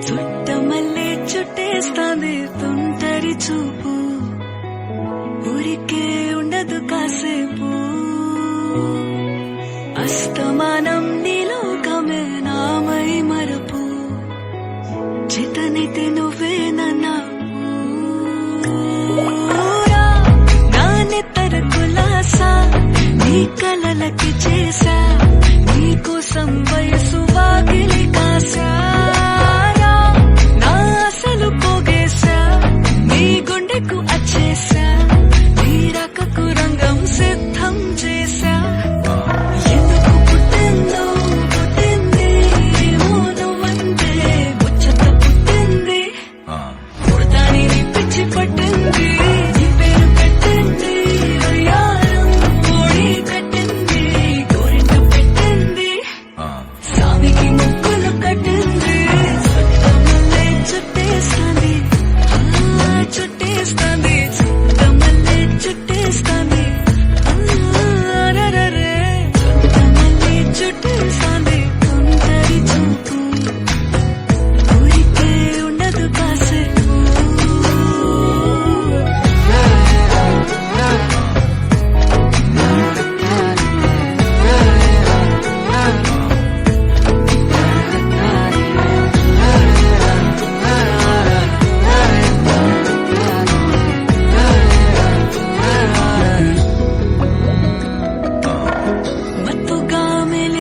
చుట్టమల్లే చుట్టేస్తాంది తుంటరి చూపు, ఊరికే ఉండదు కాసేపు. అస్తమానం నీలోకమే నామై మరపు, చితనితి నువ్వే నాన్నెత్తర కులాసా నీ కలలకి చేసా, నీకోసం